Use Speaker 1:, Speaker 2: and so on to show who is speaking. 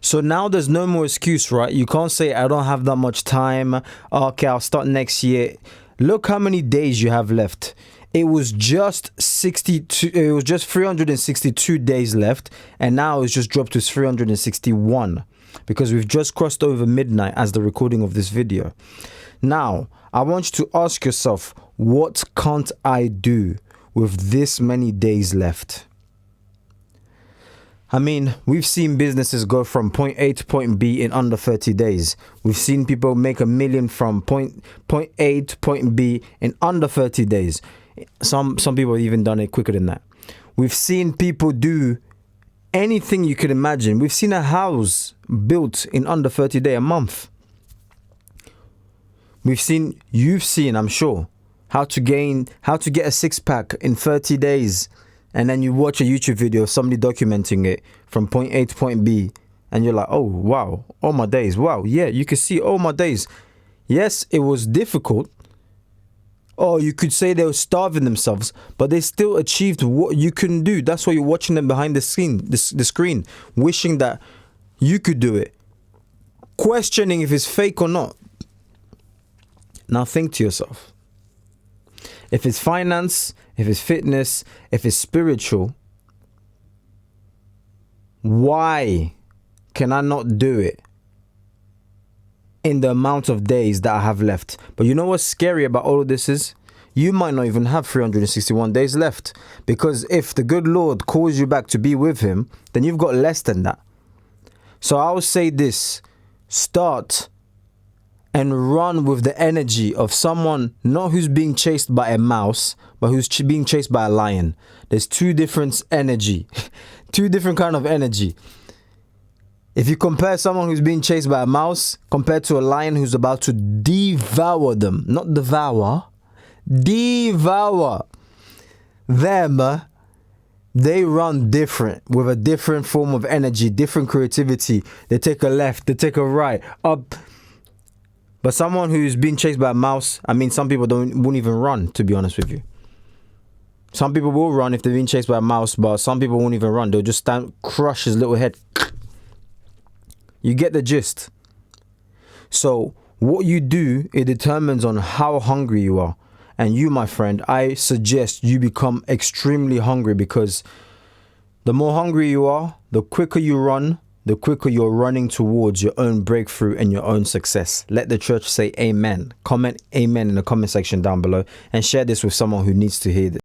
Speaker 1: So now there's no more excuse, right? You can't say, I don't have that much time. Okay, I'll start next year. Look how many days you have left. It was just 62. It was just 362 days left, and now it's just dropped to 361 because we've just crossed over midnight as the recording of this video. Now, I want you to ask yourself, what can't I do with this many days left? I mean, we've seen businesses go from point A to point B in under 30 days. We've seen people make $1 million from point A to point B in under 30 days. Some people have even done it quicker than that. We've seen people do anything you could imagine. We've seen a house built in under 30 days, a month. You've seen, I'm sure, how to get a six-pack in 30 days. And then you watch a YouTube video of somebody documenting it from point A to point B. And you're like, oh, wow, all my days. Wow, yeah, you can see all my days. Yes, it was difficult. Or you could say they were starving themselves, but they still achieved what you couldn't do. That's why you're watching them behind the screen, wishing that you could do it. Questioning if it's fake or not. Now think to yourself. If it's finance, if it's fitness, if it's spiritual, why can I not do it in the amount of days that I have left? But you know what's scary about all of this is? You might not even have 361 days left, because if the good Lord calls you back to be with him, then you've got less than that. So I would say this: start and run with the energy of someone not who's being chased by a mouse, but who's being chased by a lion. There's two different energy, two different kind of energy. If you compare someone who's being chased by a mouse compared to a lion who's about to devour them, not devour, devour them, they run different, with a different form of energy, different creativity. They take a left, they take a right, up. But someone who's being chased by a mouse, I mean, some people won't even run, to be honest with you. Some people will run if they're being chased by a mouse, but some people won't even run. They'll just stand, crush his little head. You get the gist. So what you do, it determines on how hungry you are. And you, my friend, I suggest you become extremely hungry, because the more hungry you are, the quicker you run, the quicker you're running towards your own breakthrough and your own success. Let the church say amen. Comment amen in the comment section down below, and share this with someone who needs to hear this.